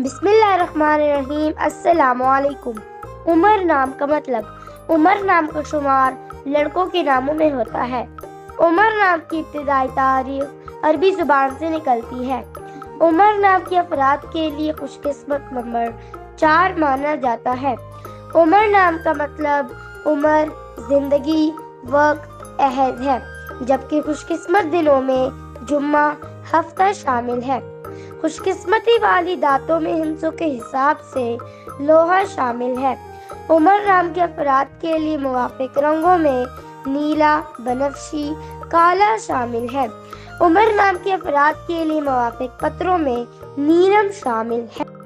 बिस्मिल्लाहिर्रहमानिर्रहीम। अस्सलामुअलैकुम। उमर नाम का मतलब। उमर नाम का शुमार लड़कों के नामों में होता है। उमर नाम की इब्तिदाई तारीख अरबी जुबान से निकलती है। उमर नाम के अफराद के लिए खुशकिस्मत नंबर 4 माना जाता है। उमर नाम का मतलब उमर, जिंदगी, वक्त, अहद है, जबकि खुशकिस्मत दिनों में जुम्मा, हफ्ता शामिल है। खुशकिस्मती वाली दातों में हिंसों के हिसाब से लोहा शामिल है। उमर नाम के अफराद के लिए मुवाफिक रंगों में नीला, बनफशी, काला शामिल है। उमर नाम के अफराद के लिए मुवाफिक पत्रों में नीलम शामिल है।